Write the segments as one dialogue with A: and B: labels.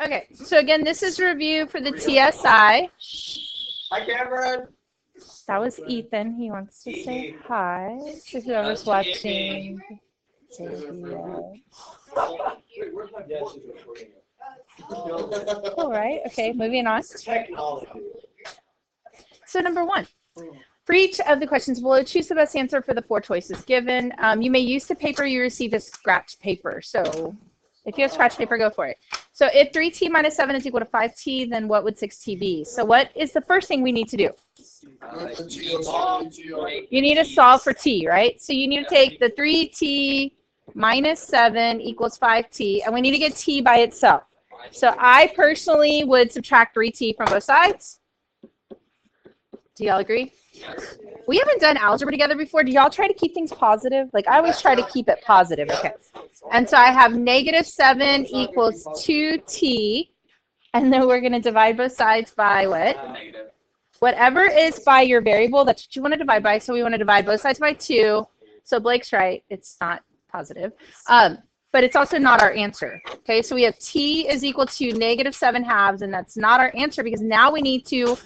A: Okay, so again, this is review for the TSI.
B: Hi, Cameron.
A: That was Ethan. He wants to say hi to whoever's watching. All right, okay, moving on. So number 1. For each of the questions below, choose the best answer for the 4 choices given. You may use the paper you received as scratch paper. So if you have scratch paper, go for it. So if 3t minus 7 is equal to 5t, then what would 6t be? So what is the first thing we need to do? You need to solve for t, right? So you need to take the 3t minus 7 equals 5t, and we need to get t by itself. So I personally would subtract 3t from both sides. Do y'all agree? We haven't done algebra together before. Do y'all try to keep things positive? Like, I always try to keep it positive. Okay. And so I have negative 7 equals 2t. And then we're going to divide both sides by what? Whatever is by your variable, that's what you want to divide by. So we want to divide both sides by 2. So Blake's right. It's not positive. But it's also not our answer. Okay, so we have t is equal to negative 7 halves. And that's not our answer because now we need to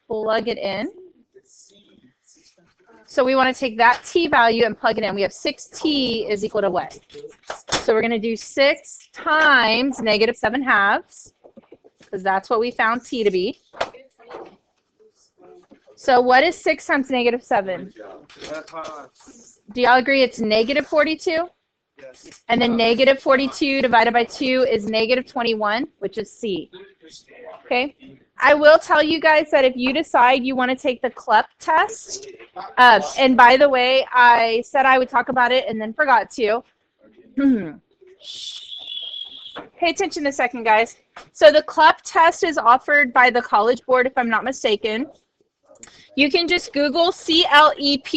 A: plug it in. So we want to take that t value and plug it in. We have 6t is equal to what? So we're going to do 6 times negative 7 halves, because that's what we found t to be. So what is 6 times negative 7? Do y'all agree it's negative 42? Yes. And then negative 42 divided by 2 is negative 21, which is c. Okay. I will tell you guys that if you decide you want to take the CLEP test, and by the way, I said I would talk about it and then forgot to. Pay attention a second, guys. So the CLEP test is offered by the College Board, if I'm not mistaken. You can just Google CLEP,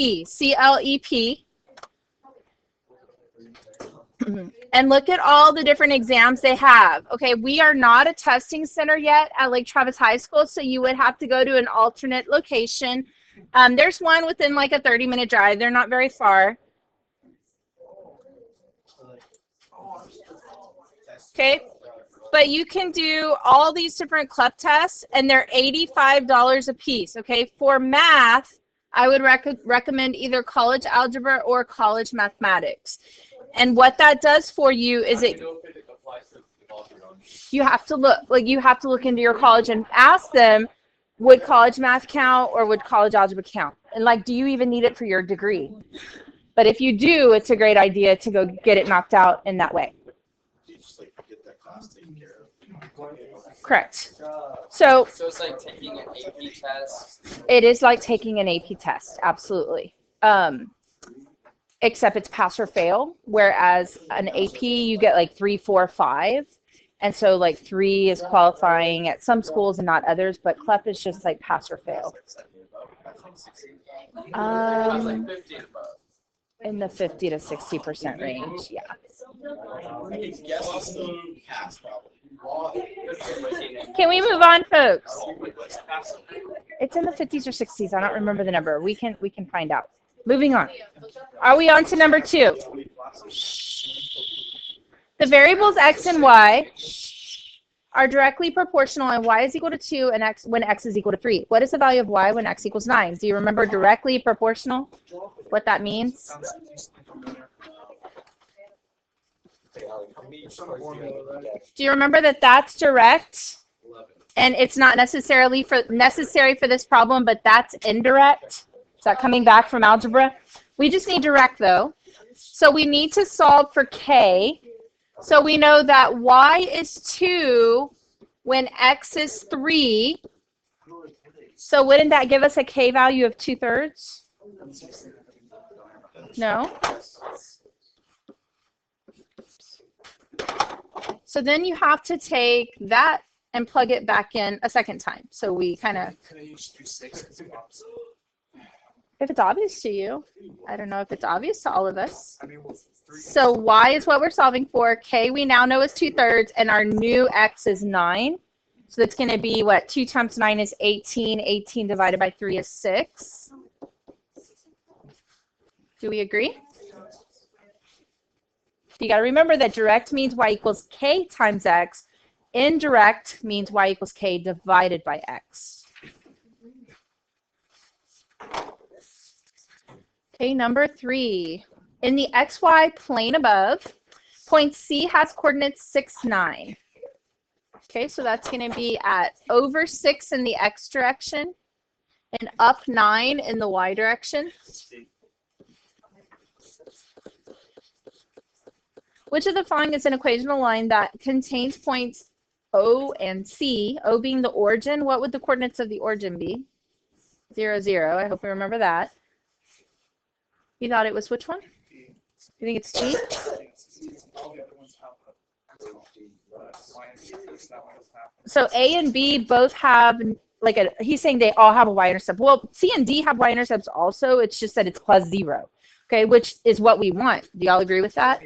A: and look at all the different exams they have. Okay, we are not a testing center yet at Lake Travis High School, so you would have to go to an alternate location. There's one within like a 30-minute drive. They're not very far. Okay, but you can do all these different CLEP tests, and they're $85 a piece. Okay, for math, I would recommend either college algebra or college mathematics. And what that does for you is you have to look into your college and ask them, would college math count or would college algebra count? And like, do you even need it for your degree? But if you do, it's a great idea to go get it knocked out in that way. Correct. So
B: it's like taking an AP test?
A: It is like taking an AP test, absolutely. Except it's pass or fail, whereas an AP you get like 3, 4, 5. And so like 3 is qualifying at some schools and not others, but CLEP is just like pass or fail. In the 50 to 60% range, yeah. Can we move on, folks? It's in the 50s or 60s. I don't remember the number. We can find out. Moving on. Are we on to number 2? The variables x and y are directly proportional, and y is equal to 2 and x when x is equal to 3. What is the value of y when x equals 9? Do you remember directly proportional? What that means? Do you remember that that's direct? And it's not necessary for this problem, but that's indirect. Is that coming back from algebra? We just need direct, though. So we need to solve for k. So we know that y is 2 when x is 3. So wouldn't that give us a k value of 2/3? No? So then you have to take that and plug it back in a second time. So we kind of... If it's obvious to you. I don't know if it's obvious to all of us. So y is what we're solving for. K we now know is 2/3, and our new x is 9. So that's going to be what? 2 times 9 is 18. 18 divided by 3 is 6. Do we agree? You got to remember that direct means y equals k times x, Indirect means y equals k divided by x. Okay, number 3. In the xy plane above, point C has coordinates 6, 9. Okay, so that's going to be at over 6 in the x direction and up 9 in the y direction. Which of the following is an equational line that contains points O and C, O being the origin? What would the coordinates of the origin be? 0, 0. I hope you remember that. You thought it was which one? You think it's G? So A and B both have like a, he's saying they all have a y-intercept. Well, C and D have y-intercepts also. It's just that it's plus 0. Okay, which is what we want. Do y'all agree with that?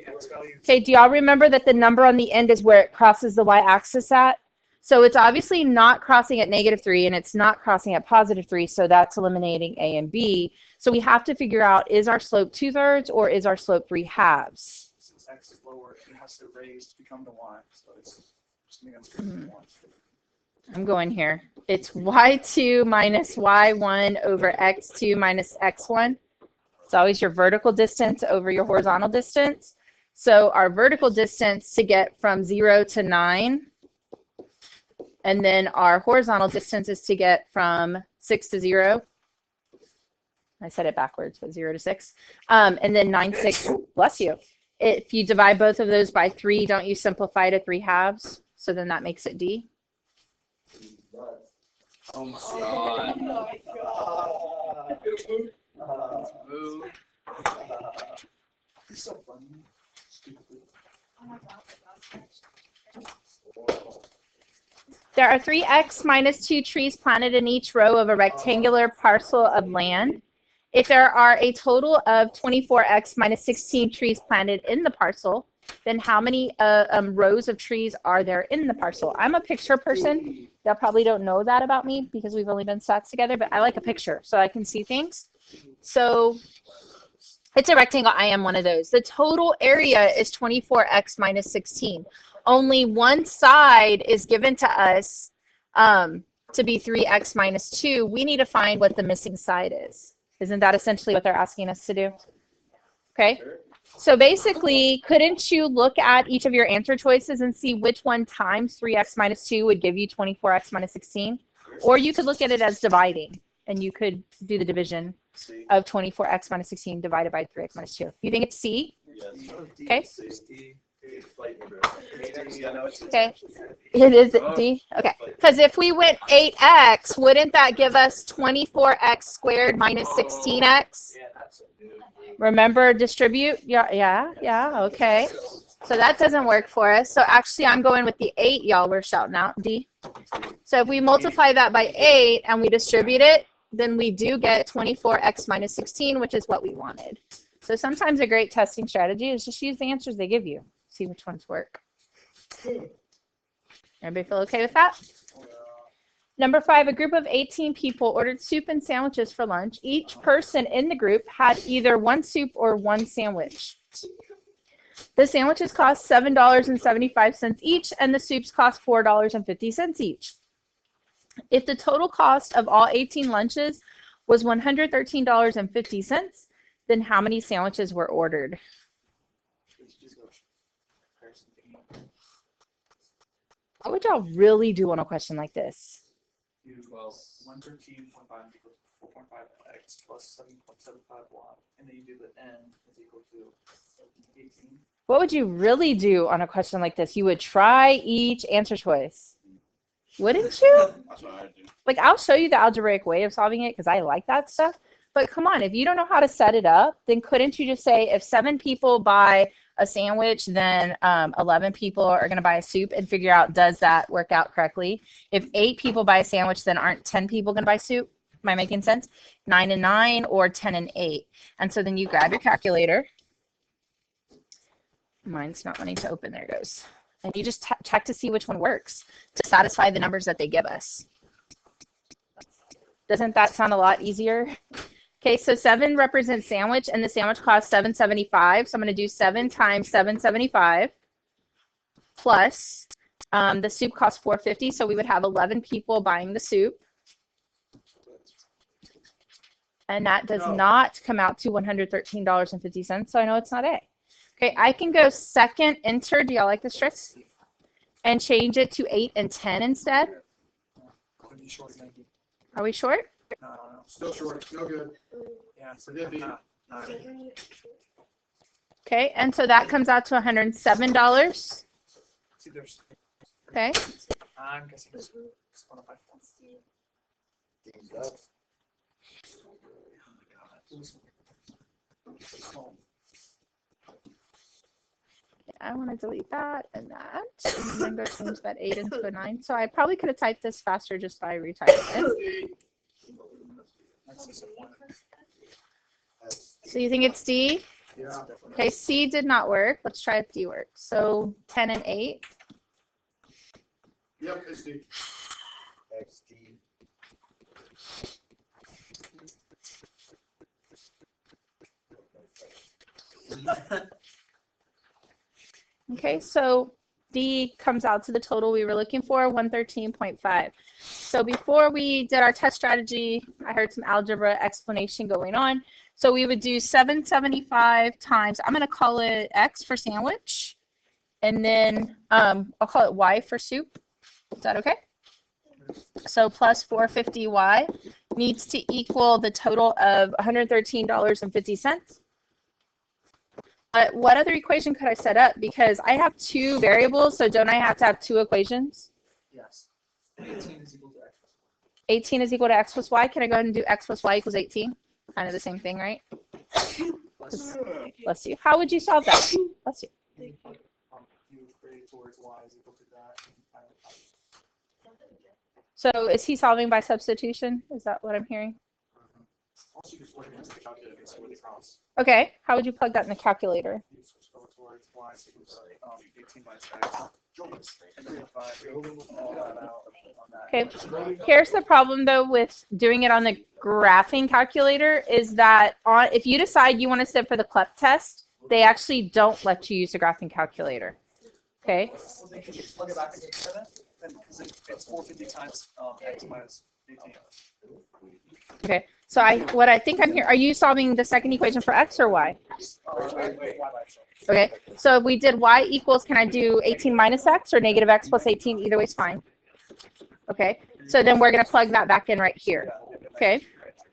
A: Okay, do y'all remember that the number on the end is where it crosses the y-axis at? So it's obviously not crossing at -3 and it's not crossing at +3, so that's eliminating A and B. So we have to figure out, is our slope 2/3 or is our slope 3/2?
C: Since x is lower, it has to raise to become the y. So it's just going to
A: I'm going here. It's y2 minus y1 over x2 minus x1. It's always your vertical distance over your horizontal distance. So our vertical distance to get from 0 to 9, and then our horizontal distance is to get from 6 to 0. I said it backwards, but 0 to 6. And then 9, 6, bless you. If you divide both of those by 3, don't you simplify to 3/2? So then that makes it D.
B: Oh my god.
C: It's so funny.
A: There are 3x minus 2 trees planted in each row of a rectangular parcel of land. If there are a total of 24x minus 16 trees planted in the parcel, then how many rows of trees are there in the parcel? I'm a picture person. Y'all probably don't know that about me because we've only done stats together, but I like a picture so I can see things. So it's a rectangle. I am one of those. The total area is 24x minus 16. Only one side is given to us to be 3x minus 2. We need to find what the missing side is. Isn't that essentially what they're asking us to do? Okay. So basically, couldn't you look at each of your answer choices and see which one times 3x minus 2 would give you 24x minus 16? Or you could look at it as dividing, and you could do the division of 24x minus 16 divided by 3x minus 2. You think it's C?
B: Yes.
A: Okay. Okay. It is D? Okay. Because if we went 8x, wouldn't that give us 24x squared minus 16x? Remember, distribute? Yeah, okay. So that doesn't work for us. So actually, I'm going with the 8, y'all were shouting out, D. So if we multiply that by 8 and we distribute it, then we do get 24x minus 16, which is what we wanted. So sometimes a great testing strategy is just use the answers they give you. See which ones work. Everybody feel okay with that? Number 5, a group of 18 people ordered soup and sandwiches for lunch. Each person in the group had either one soup or one sandwich. The sandwiches cost $7.75 each, and the soups cost $4.50 each. If the total cost of all 18 lunches was $113.50, then how many sandwiches were ordered? What would y'all really do on a question like this?
C: 113.5 equals 4.5x plus 7.75y, and then you do the n is equal to 18.
A: What would you really do on a question like this? You would try each answer choice. Wouldn't you?
C: That's what I do.
A: Like, I'll show you the algebraic way of solving it because I like that stuff. But come on, if you don't know how to set it up, then couldn't you just say if 7 people buy a sandwich, then 11 people are going to buy a soup and figure out, does that work out correctly? If 8 people buy a sandwich, then aren't 10 people going to buy soup? Am I making sense? 9 and 9 or 10 and 8. And so then you grab your calculator. Mine's not wanting to open. There it goes. And you just check to see which one works to satisfy the numbers that they give us. Doesn't that sound a lot easier? Okay, so 7 represents sandwich, and the sandwich costs $7.75. So I'm going to do 7 times $7.75 plus The soup costs $4.50, so we would have 11 people buying the soup. And that does not come out to $113.50, so I know it's not A. Okay, I can go second enter. Do y'all like this trick? And change it to 8 and 10 instead. Are we short?
C: No, still short. Still good. Yeah, so it'd be
A: Okay, and so that comes out to $107.
C: see, there's.
A: Okay.
C: I'm guessing it's one of my phones.
A: I want to delete that and that. And then go change that 8 into a 9. So I probably could have typed this faster just by retyping it. So you think it's D?
C: Yeah.
A: Okay, C did not work. Let's try if D works. So 10 and 8.
C: Yep, it's D.
B: XD.
A: Okay, so D comes out to the total we were looking for, 113.5. So before we did our test strategy, I heard some algebra explanation going on. So we would do 775 times, I'm going to call it X for sandwich, and then I'll call it Y for soup. Is that okay? So plus 450Y needs to equal the total of $113.50. What other equation could I set up? Because I have two variables, so don't I have to have two equations?
C: Yes. 18 is equal to X.
A: 18 is equal to X plus Y. Can I go ahead and do X plus Y equals 18? Kind of the same thing, right? Bless you. How would you solve that? Bless you.
C: You create towards Y is equal to that.
A: So is he solving by substitution? Is that what I'm hearing?
C: Also, you just plug it into the calculator and see what it costs.
A: Okay. How would you plug that in the calculator?
C: You switch over towards Y is equal to 18 minus X. And then all that out on that.
A: Okay. Here's the problem though with doing it on the graphing calculator is that if you decide you want to sit for the CLEP test, they actually don't let you use the graphing calculator. Okay.
C: If you plug it back into 7, then it's 450 times X minus 18.
A: Okay. So what I think I'm here, are you solving the second equation for X or Y? Okay. So if we did Y equals, can I do 18 minus X or negative X plus 18? Either way is fine. Okay. So then we're going to plug that back in right here. Okay.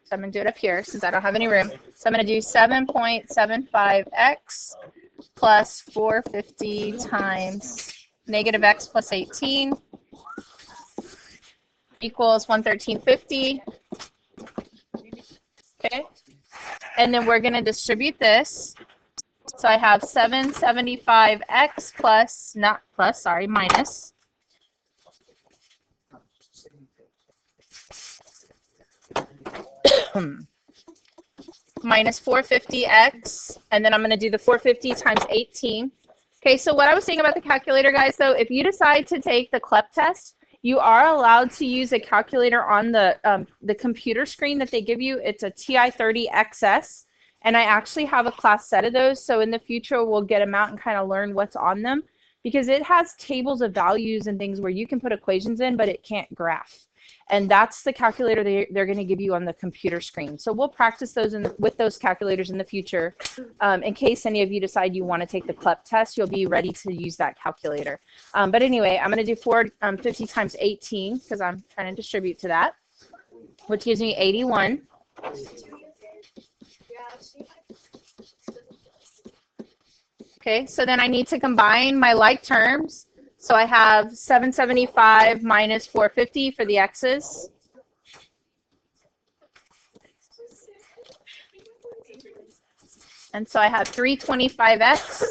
A: So I'm going to do it up here since I don't have any room. So I'm going to do 7.75X plus 450 times negative X plus 18 equals 113.50. Okay, and then we're going to distribute this. So I have 775X plus, not plus, sorry, minus. Minus 450X, and then I'm going to do the 450 times 18. Okay, so what I was saying about the calculator, guys, so if you decide to take the CLEP test, you are allowed to use a calculator on the computer screen that they give you. It's a TI-30XS, and I actually have a class set of those. So in the future, we'll get them out and kind of learn what's on them because it has tables of values and things where you can put equations in, but it can't graph. And that's the calculator they're going to give you on the computer screen. So we'll practice those with those calculators in the future. In case any of you decide you want to take the CLEP test, you'll be ready to use that calculator. But anyway, I'm going to do 450 times 18 because I'm trying to distribute to that, which gives me 81. Okay, so then I need to combine my like terms. So I have 775 minus 450 for the x's. And so I have 325x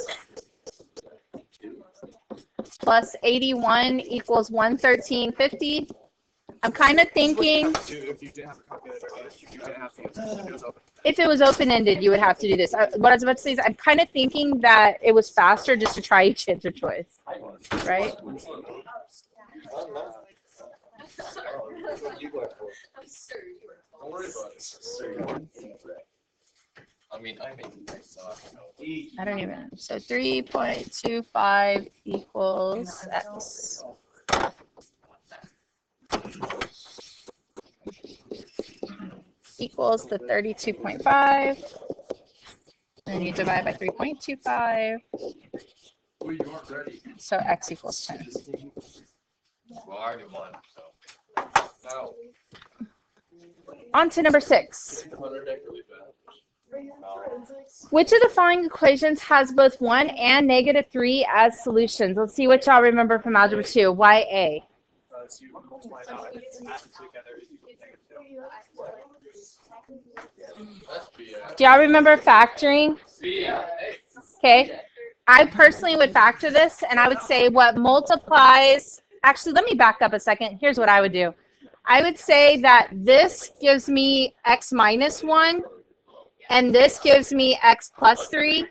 A: plus 81 equals 113.50. I'm kind of thinking if it was open-ended, you would have to do this. What I was about to say is I'm kind of thinking that it was faster just to try each answer choice, right?
B: I mean, I make it myself.
A: I don't even. So 3.25 equals x. Equals the 32.5. And you divide by 3.25.
B: Well, you aren't ready.
A: So x equals 10.
B: Well, I already won, so. No.
A: On to number 6. Which of the following equations has both 1 and -3 as solutions? Let's see what y'all remember from Algebra 2. YA.
C: So you multiply it out, and add them together is equal to -2.
A: Do y'all remember factoring? Okay. I personally would factor this, and I would say what multiplies. Actually, let me back up a second. Here's what I would do. I would say that this gives me x minus 1, and this gives me x plus 3,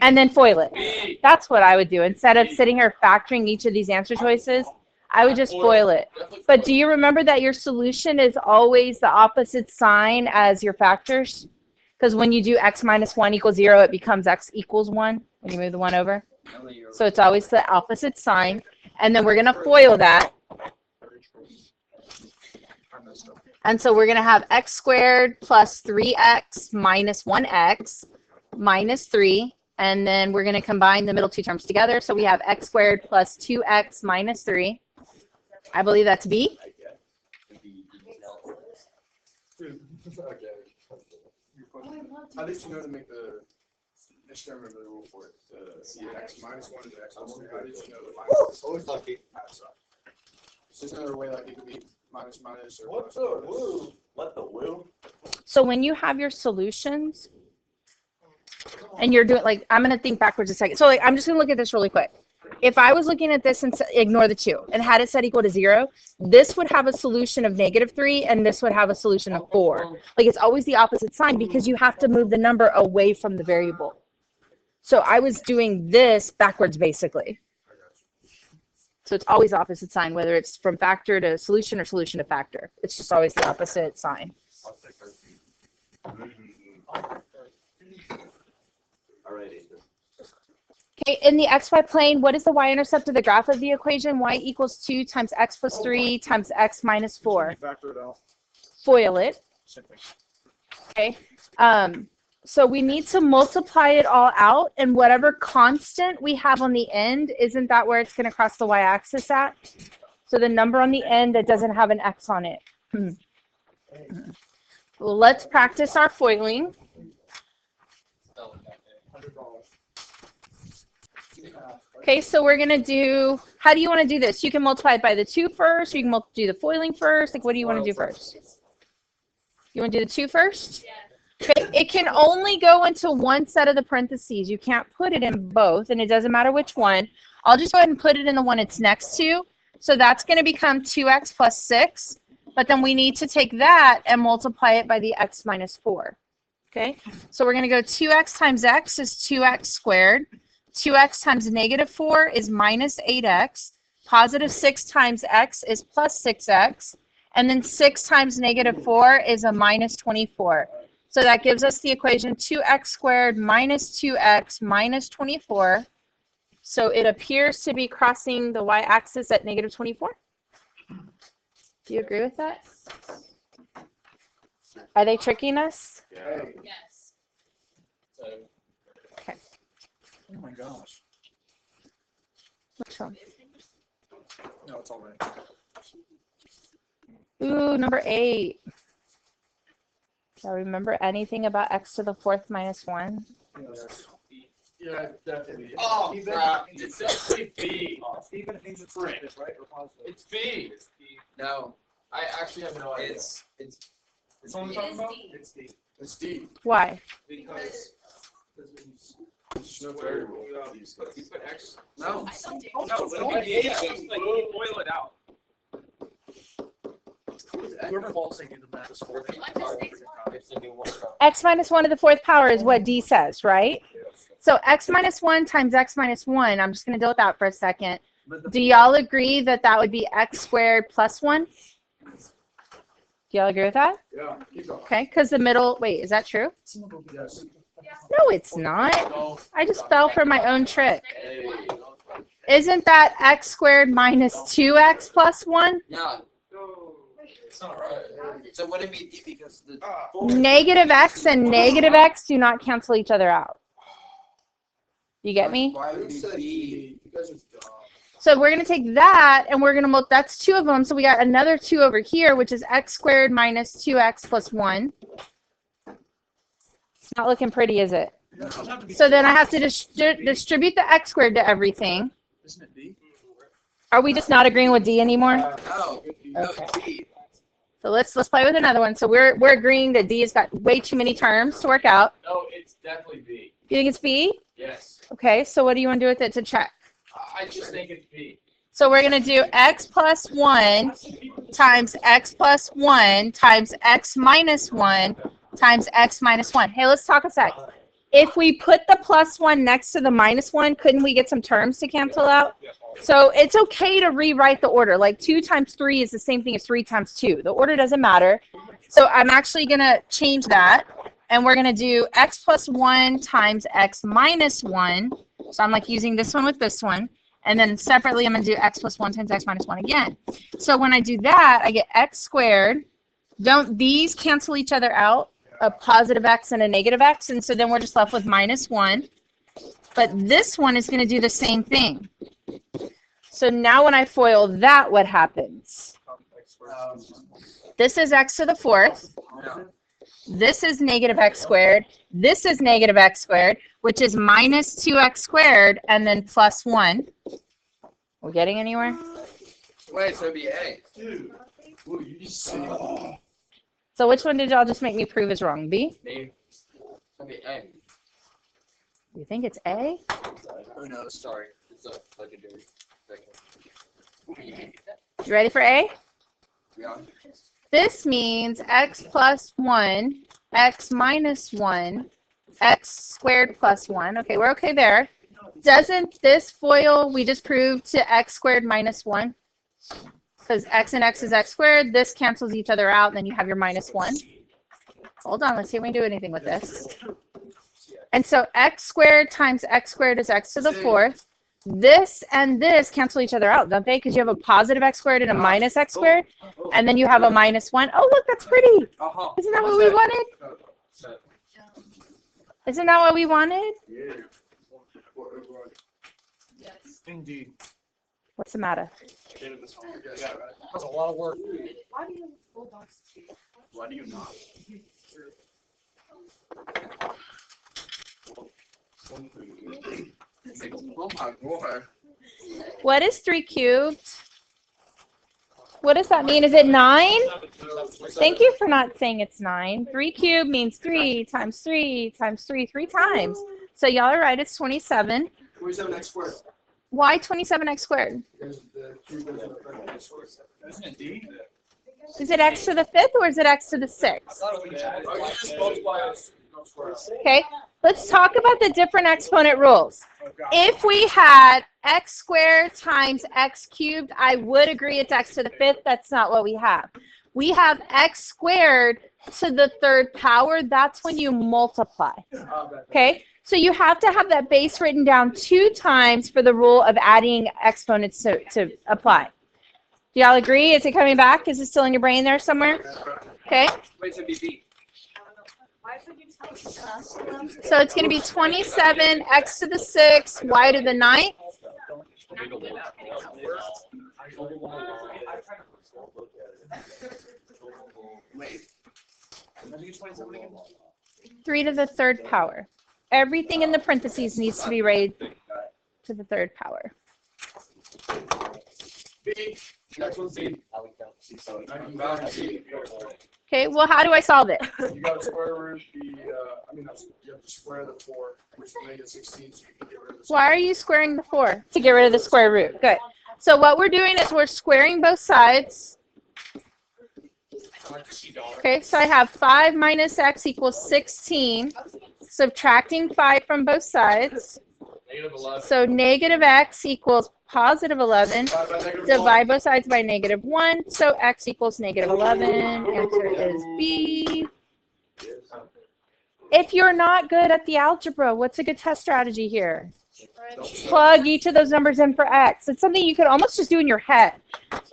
A: and then FOIL it. That's what I would do. Instead of sitting here factoring each of these answer choices, I would just FOIL it. But do you remember that your solution is always the opposite sign as your factors? Because when you do x minus 1 equals 0, it becomes x equals 1 when you move the 1 over. So it's always the opposite sign. And then we're going to FOIL that. And so we're going to have x squared plus 3x minus 1x minus 3. And then we're going to combine the middle two terms together. So we have x squared plus 2x minus 3. I believe that's B.
D: How did you know to make the experiment the rule for it? See x minus 1 is x plus 3. How did you know the minus? Always lucky. It's just another way, like it could be minus minus or
B: What
D: plus.
B: the woo? What the woo?
A: So when you have your solutions and you're doing, like, I'm going to think backwards a second. So like, I'm just going to look at this really quick. If I was looking at this and ignore the 2 and had it set equal to 0, this would have a solution of -3 and this would have a solution of 4. Like, it's always the opposite sign because you have to move the number away from the variable. So I was doing this backwards basically. So it's always opposite sign, whether it's from factor to solution or solution to factor. It's just always the opposite sign.
B: Alrighty.
A: Okay, in the xy plane, what is the y-intercept of the graph of the equation? Y equals 2 times x plus 3 times x minus 4.
D: Factor it out.
A: FOIL it.
D: Simply.
A: Okay. So we need to multiply it all out, and whatever constant we have on the end, isn't that where it's going to cross the y-axis at? So the number on the end that doesn't have an x on it. Well, let's practice our foiling. Okay, so we're going to do, how do you want to do this? You can multiply it by the 2 first, or you can do the foiling first. Like, what do you want to do first? You want to do the 2 first? Okay, it can only go into one set of the parentheses. You can't put it in both, and it doesn't matter which one. I'll just go ahead and put it in the one it's next to. So that's going to become 2x plus 6, but then we need to take that and multiply it by the x minus 4. Okay, so we're going to go 2x times x is 2x squared. 2x times -4 is minus 8x. Positive 6 times x is plus 6x. And then 6 times -4 is a minus 24. So that gives us the equation 2x squared minus 2x minus 24. So it appears to be crossing the y-axis at -24. Do you agree with that? Are they tricking us?
B: Yeah.
E: Yes.
A: Okay.
C: Oh my gosh.
A: Which one?
C: No, it's all right.
A: Ooh, number 8. Do you remember anything about x to the 4th minus 1?
C: Yes.
D: Yeah, definitely.
B: Oh, crap. It's actually B.
C: Even if it's negative, right? Or positive.
B: It's B. No, I actually have no idea.
D: It's
C: It's only
E: It
C: talking
E: is
C: about?
E: D.
C: It's D.
D: it's D.
A: Why?
B: Because
D: There's no variable.
B: you put X. No.
E: I told you.
C: No,
B: Let me get it.
C: boil it out. Whoever falls thinking the math is 4.
B: It's a new one.
A: X minus 1 to the 4th power is what D says, right? So x minus 1 times x minus 1, I'm just going to deal with that for a second. Do y'all agree that that would be x squared plus 1? y'all agree with that?
D: Yeah, keep going.
A: Okay, because the middle, wait, is that true?
D: Yes.
A: No, it's not. I just fell for my own trick.
B: Hey.
A: Isn't that x squared minus 2x plus 1?
B: Yeah. It's not right. So wouldn't it be D because the
A: Negative x and negative x do not cancel each other out. You get me?
B: Why would it be B?
D: Because it's dumb.
A: So we're going to take that and we're going to, that's 2 of them. So we got another 2 over here, which is x squared minus 2x plus 1. It's not looking pretty, is it? So then I have to distribute the x squared to everything.
C: Isn't it B?
A: Are we just not agreeing with D anymore?
B: No, no,
A: Okay.
B: it's B.
A: So let's play with another one. So we're agreeing that D has got way too many terms to work out.
B: No, it's definitely B.
A: You think it's B?
B: Yes.
A: Okay, so what do you want to do with it to check?
B: I just think it's B.
A: So we're going to do x plus 1 times x plus 1 times x minus 1 times x minus 1. Hey, let's talk a sec. If we put the plus 1 next to the minus 1, couldn't we get some terms to cancel out? So it's okay to rewrite the order. Like 2 times 3 is the same thing as 3 times 2. The order doesn't matter. So I'm actually going to change that. And we're going to do x plus 1 times x minus 1. So I'm like using this one with this one. And then separately, I'm going to do x plus 1 times x minus 1 again. So when I do that, I get x squared. Don't these cancel each other out? A positive x and a negative x. And so then we're just left with minus 1. But this one is going to do the same thing. So now when I FOIL that, what happens? This is x to the 4th. This is negative x squared. This is negative x squared, which is minus 2x squared, and then plus 1. We're getting anywhere?
B: Wait, so it'd be A.
D: Dude. Ooh, you just see.
A: So which one did y'all just make me prove is wrong? B?
B: B. It'd be A.
A: You think it's A?
B: Oh no, sorry. It's a legendary second.
A: You ready for A?
B: Yeah.
A: This means x plus 1, x minus 1, x squared plus 1. Okay, we're okay there. Doesn't this FOIL we just proved to x squared minus 1? Because x and x is x squared. This cancels each other out, and then you have your minus 1. Hold on, let's see if we can do anything with this. And so x squared times x squared is x to the 4th. This and this cancel each other out, don't they? Because you have a positive x squared and a minus x squared. And then you have a minus 1. Oh, look, that's pretty. Isn't that what we wanted? Isn't that what we wanted?
D: Yeah.
C: Indeed.
A: What's the matter?
C: That's a lot of work. Why do you not?
B: Oh my lord.
A: What is 3 cubed? What does that mean? Is it 9? Thank you for not saying it's 9. 3 cubed means 3 times 3 times 3, 3 times. So y'all are right, it's 27.
D: 27x squared.
A: Why 27x squared?
D: Because the cube goes in the front of the square.
C: Isn't it D?
A: Is it x to the 5th or is it x to the 6th? Okay, let's talk about the different exponent rules. If we had x squared times x cubed, I would agree it's x to the 5th. That's not what we have. We have x squared to the 3rd power. That's when you multiply. Okay, so you have to have that base written down 2 times for the rule of adding exponents to apply. Do y'all agree? Is it coming back? Is it still in your brain there somewhere? Okay.
B: Wait, so it'd be B.
A: So it's going to be 27 x to the 6, y to the 9th.
B: Wait.
A: 3 to the 3rd power. Everything in the parentheses needs to be raised to the 3rd power.
D: B. Next one's B.
A: Okay, well, how do I solve it?
D: You got to square root the, you have to square the 4, which will make it 16, so you can get rid of the
A: Why are you squaring the 4? To get rid of the square root. Good. So what we're doing is we're squaring both sides. Okay, so I have 5 minus x equals 16. Subtracting 5 from both sides. So negative x equals positive 11. Divide both sides by negative 1. So x equals negative 11. Answer is B. If you're not good at the algebra, what's a good test strategy here? Plug each of those numbers in for x. It's something you could almost just do in your head.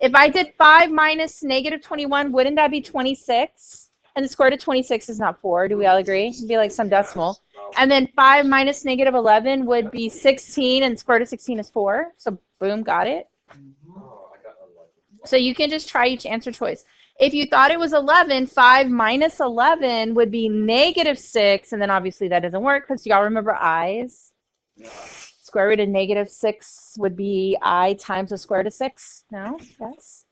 A: If I did 5 minus negative 21, wouldn't that be 26? And the square root of 26 is not 4. Do we all agree? It'd be like some decimal. And then 5 minus negative 11 would be 16, and square root of 16 is 4. So boom, got it. So you can just try each answer choice. If you thought it was 11, 5 minus 11 would be negative 6, and then obviously that doesn't work because y'all remember i's. Square root of negative 6 would be I times the square root of 6. No? Yes?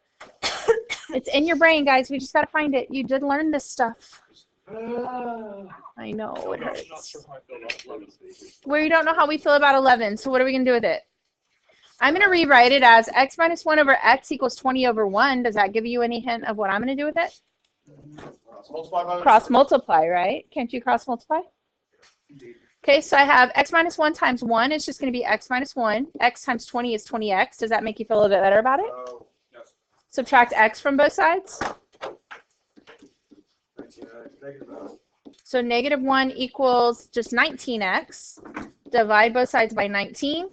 A: It's in your brain, guys. We just got to find it. You did learn this stuff. I know, it hurts. Where you don't know how we feel about 11, so what are we going to do with it? I'm going to rewrite it as x minus 1 over x equals 20 over 1. Does that give you any hint of what I'm going to do with it? Cross multiply, right? Can't you cross multiply? Okay, so I have x minus 1 times 1 is just going to be x minus 1. X times 20 is 20x. Does that make you feel a little bit better about it?
D: Yes.
A: Subtract x from both sides. So negative 1 equals just 19x. Divide both sides by 19.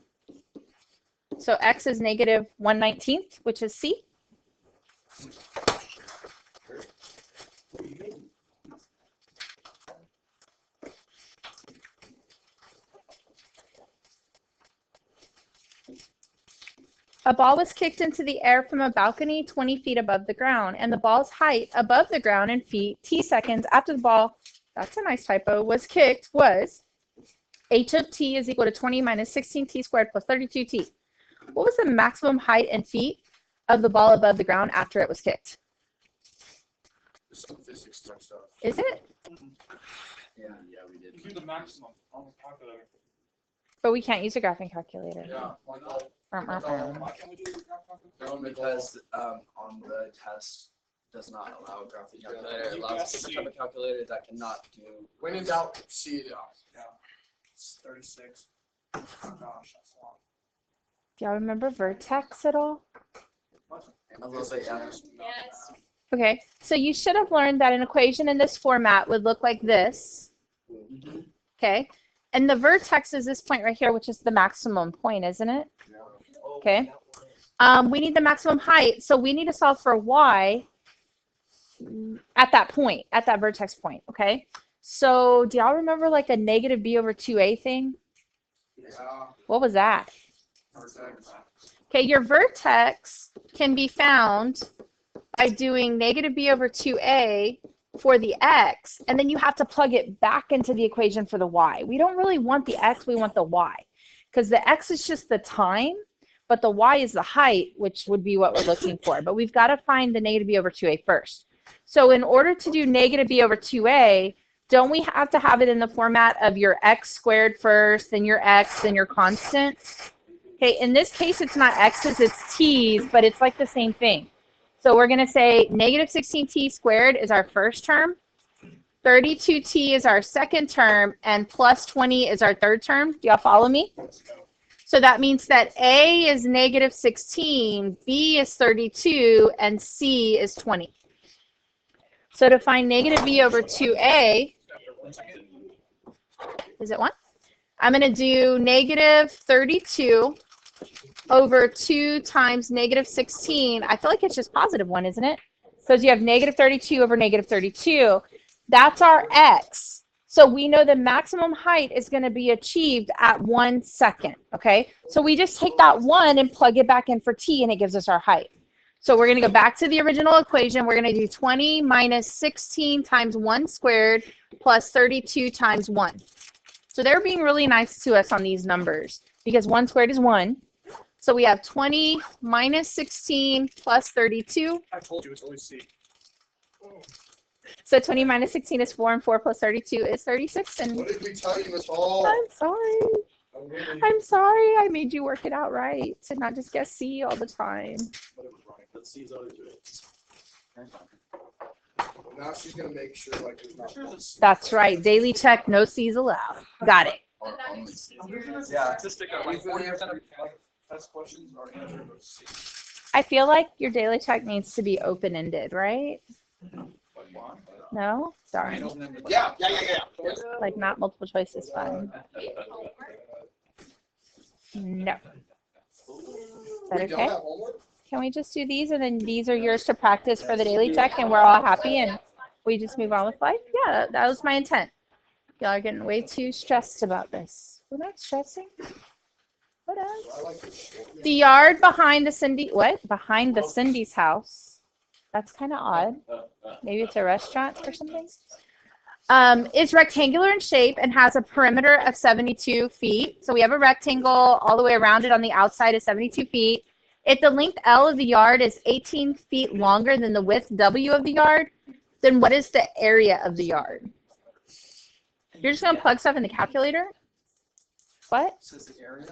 A: So x is negative 1/19, which is C. A ball was kicked into the air from a balcony 20 feet above the ground, and the ball's height above the ground in feet t seconds after the ball, that's a nice typo, was kicked was h of t is equal to 20 minus 16t squared plus 32t. What was the maximum height in feet of the ball above the ground after it was kicked?
D: Some physics type stuff.
A: Is it?
B: Yeah, we did.
C: Do the maximum on the calculator.
A: But we can't use a graphing calculator.
D: Yeah.
C: Why can't we do the calculator?
B: Because on the test does not allow a graphic calculator. It allows a type of calculator that cannot do.
D: When in doubt, see it out.
C: Yeah. It's 36. Oh gosh, that's long.
A: Do y'all remember vertex at all?
B: A little bit, yeah.
E: Yes.
A: Okay, so you should have learned that an equation in this format would look like this. Okay, and the vertex is this point right here, which is the maximum point, isn't it? Okay. We need the maximum height, so we need to solve for y at that point, at that vertex point, okay? So do y'all remember like a negative b over 2a thing?
D: Yeah.
A: What was that?
D: Vertex.
A: Okay, your vertex can be found by doing negative b over 2a for the x, and then you have to plug it back into the equation for the y. We don't really want the x, we want the y, because the x is just the time, but the y is the height, which would be what we're looking for. But we've got to find the negative b over 2a first. So in order to do negative b over 2a, don't we have to have it in the format of your x squared first, then your x, then your constant? Okay, in this case, it's not x's, it's t's, but it's like the same thing. So we're going to say negative 16t squared is our first term, 32t is our second term, and plus 20 is our third term. Do y'all follow me? So that means that A is negative 16, B is 32, and C is 20. So to find negative b over 2a, is it 1? I'm going to do negative 32 over 2 times negative 16. I feel like it's just positive 1, isn't it? Because you have negative 32 over negative 32. That's our x. So we know the maximum height is going to be achieved at 1 second, okay? So we just take that 1 and plug it back in for t, and it gives us our height. So we're going to go back to the original equation. We're going to do 20 minus 16 times 1 squared plus 32 times 1. So they're being really nice to us on these numbers because 1 squared is 1. So we have 20 minus 16 plus 32.
C: I told you it's always C.
A: So 20 minus 16 is 4, and 4 plus 32 is 36. And
D: What did we tell you, Miss Hall?
A: I'm sorry. I'm sorry I made you work it out right and not just guess C all the time.
D: Let's see his other two. Now she's gonna make sure like there's not.
A: That's right. Daily check, no C's allowed. Got it.
B: Or only C.
C: Yeah, statistic of like 40% of test questions are answered with C.
A: I feel like your daily check needs to be open-ended, right? No? Sorry.
D: Yeah.
A: Like not multiple choice is fun. No. Is that okay? Can we just do these and then these are yours to practice for the daily check and we're all happy and we just move on with life? Yeah, that was my intent. Y'all are getting way too stressed about this. We're not stressing. What else? The yard behind the Behind the Cindy's house. That's kind of odd. Maybe it's a restaurant or something. Is rectangular in shape and has a perimeter of 72 feet. So we have a rectangle all the way around it on the outside is 72 feet. If the length L of the yard is 18 feet longer than the width W of the yard, then what is the area of the yard? You're just going to plug stuff in the calculator? What?
C: Says the area.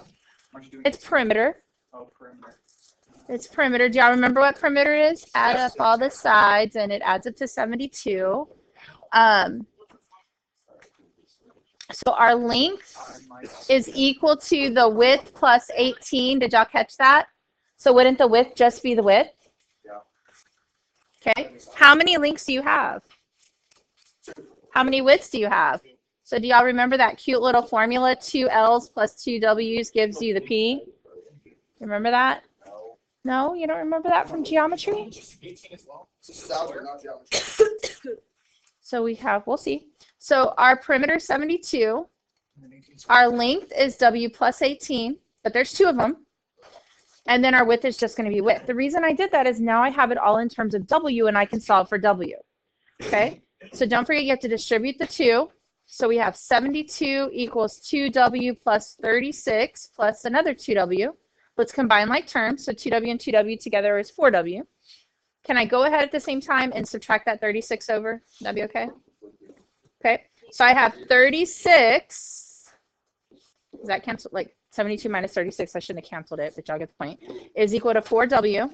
C: Aren't you doing
A: It's perimeter.
C: Oh, perimeter.
A: It's perimeter. Do y'all remember what perimeter is? Add up all the sides and it adds up to 72. So our length is equal to the width plus 18. Did y'all catch that? So wouldn't the width just be the width?
D: Yeah.
A: Okay. How many lengths do you have? How many widths do you have? So do y'all remember that cute little formula? 2 L's plus 2 W's gives you the P. Remember that? No, you don't remember that from geometry? So we have, we'll see. So our perimeter is 72. Our length is W plus 18, but there's 2 of them. And then our width is just going to be width. The reason I did that is now I have it all in terms of W and I can solve for W. Okay? So don't forget you have to distribute the 2. So we have 72 equals 2W plus 36 plus another 2W. Let's combine like terms. So 2W and 2W together is 4W. Can I go ahead at the same time and subtract that 36 over? That'd be okay? Okay. So I have 36. Does that cancel? Like 72 minus 36, I shouldn't have canceled it, but y'all get the point. Is equal to 4W.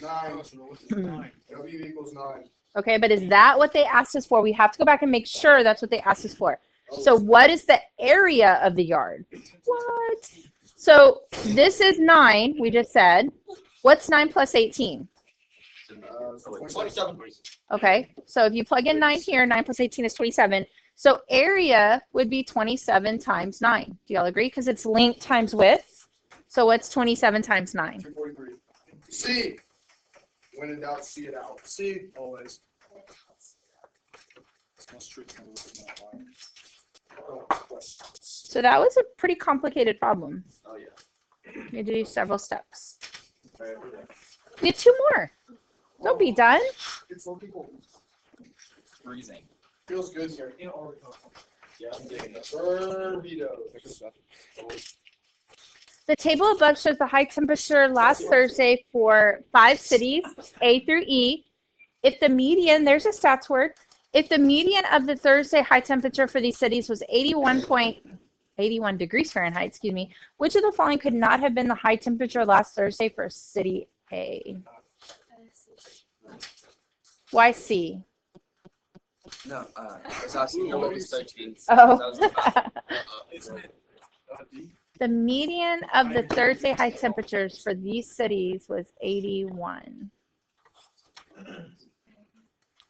D: 9. W equals 9.
A: Okay, but is that what they asked us for? We have to go back and make sure that's what they asked us for. So what is the area of the yard? What? So this is 9, we just said. What's 9 plus 18?
D: 27.
A: Okay, so if you plug in 9 here, 9 plus 18 is 27. So area would be 27 times 9. Do y'all agree? Because it's length times width. So what's 27 times 9?
D: 243. C. When in doubt, see it out.
C: C, always.
A: So that was a pretty complicated problem.
B: Oh yeah.
A: We had to do several steps. We have 2 more. Don't be done.
D: It's so people.
B: Freezing.
D: Feels good here. Yeah, I'm getting it. Burritos.
A: The table above shows the high temperature last Thursday for 5 cities, A through E. If the median, there's a stats word, if the median of the Thursday high temperature for these cities was 81 degrees Fahrenheit, excuse me, which of the following could not have been the high temperature last Thursday for city A? Why C?
B: No, I was asking her what was 13.
A: Oh.
B: Isn't it?
A: The median of the Thursday high temperatures for these cities was 81.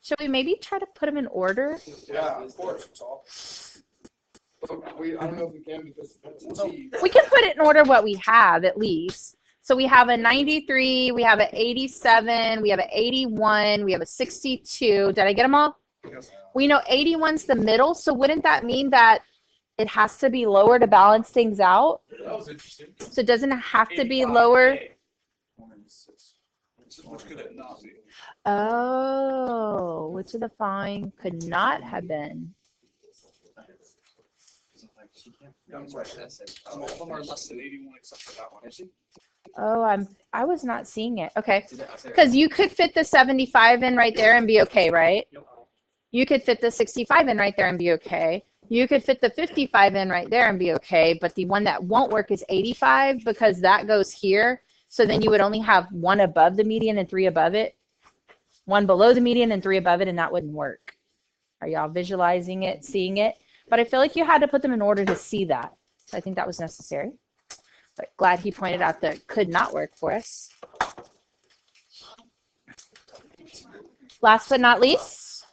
A: Should we maybe try to put them in order?
D: Yeah, of course. But I don't know if we can because it's T.
A: We can put it in order what we have at least. So we have a 93, we have an 87, we have an 81, we have a 62. Did I get them all?
D: Yes.
A: We know 81's the middle, so wouldn't that mean that it has to be lower to balance things out?
D: That was interesting.
A: So it doesn't have to be lower?
C: Which could it not be?
A: Oh, which of the following could not have been?
C: Some of them are less than 81 except for that one. Is she?
A: Oh, I was not seeing it. Okay. Because you could fit the 75 in right there and be okay, right? You could fit the 65 in right there and be okay. You could fit the 55 in right there and be okay. But the one that won't work is 85 because that goes here. So then you would only have 1 above the median and 3 above it. 1 below the median and 3 above it, and that wouldn't work. Are y'all visualizing it, seeing it? But I feel like you had to put them in order to see that. So I think that was necessary. But glad he pointed out that could not work for us. Last but not least,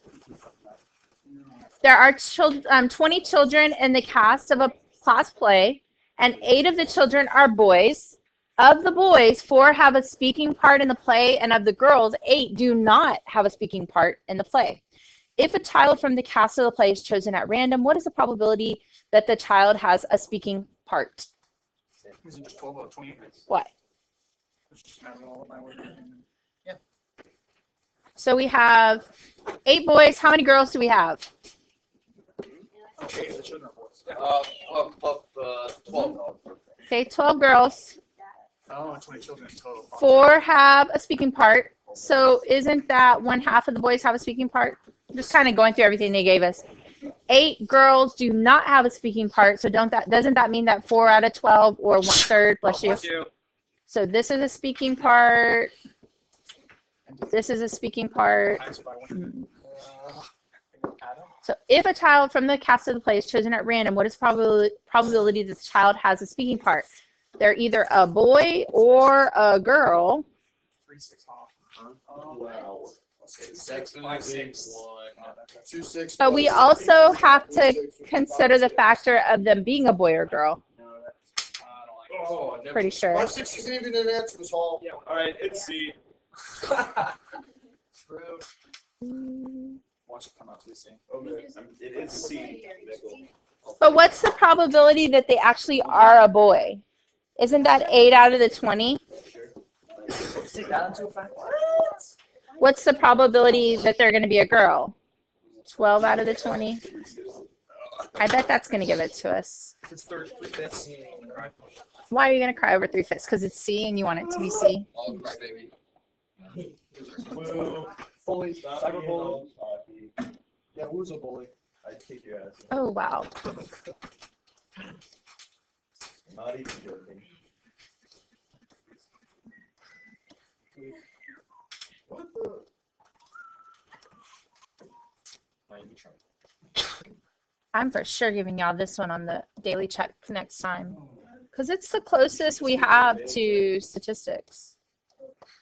A: there are 20 children in the cast of a class play, and 8 of the children are boys. Of the boys, 4 have a speaking part in the play, and of the girls, 8 do not have a speaking part in the play. If a child from the cast of the play is chosen at random, what is the probability that the child has a speaking part?
C: Is it just 12 out of 20?
A: What?
C: Yeah.
A: So we have 8 boys. How many girls do we have?
C: Okay, the children are boys.
B: 12.
A: Okay, 12 girls.
C: Oh, 20 children in total.
A: 4 have a speaking part. So isn't that 1/2 of the boys have a speaking part? I'm just kind of going through everything they gave us. 8 girls do not have a speaking part. So doesn't that mean that 4 out of 12 or 1/3, bless you. So this is a speaking part. This is a speaking part. So if a child from the cast of the play is chosen at random, what is probability that the child has a speaking part? They're either a boy or a girl.
C: 3, 6 off.
D: Wow.
C: 6, 5, 6.
D: 2, 6.
A: But we also have to consider the factor of them being a boy or girl.
D: Oh,
A: Pretty sure.
D: 5, 6 isn't even an answer to this all.
C: Yeah, all right, it's C. Watch it come out to C. It is C.
A: But what's the probability that they actually are a boy? Isn't that 8 out of the 20? What's the probability that they're going to be a girl? 12 out of the 20? I bet that's going to give it to us.
C: It's 3/5.
A: Why are you going to cry over 3/5? Because it's C and you want it to be C?
B: All cry, baby.
C: Bully. Cyberbully. Yeah, who's a bully?
E: I'd kick your ass.
A: Oh, wow.
E: Not even joking. What the?
A: I'm for sure giving y'all this one on the daily check next time. Because it's the closest we have to statistics.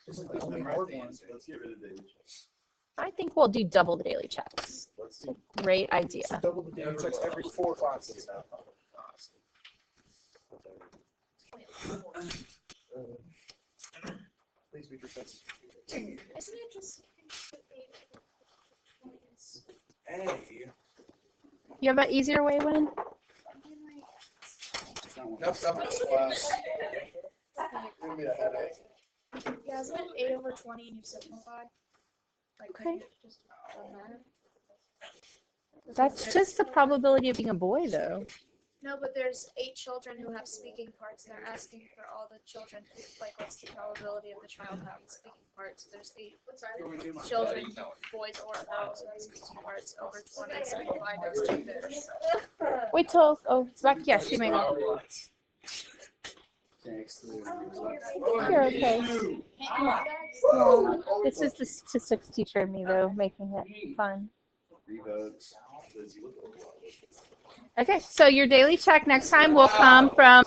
E: Let's get rid of daily checks.
A: I think we'll do double the daily checks.
E: Let's see.
A: Great idea.
C: Double the damage checks every 4 classes now. Please be precise.
F: Isn't it just
C: A.
A: You have an easier way, Win?
D: That's this class. Give me a headache.
F: yeah, isn't it 8/20 and you simplify? Like
A: Okay.
F: just done that?
A: That's just the probability of being a boy, though.
F: No, but there's 8 children who have speaking parts, and they're asking for all the children. Like, what's the probability of the child having speaking parts? There's 8 children, boys or girls, who have speaking parts over 20. Simplified as 2 bits.
A: Wait till, oh, it's back. Yes, you may. You're okay. Yeah. This is the statistics teacher in me, though, making it fun.
E: Revotes.
A: Okay, so your daily check next time will come from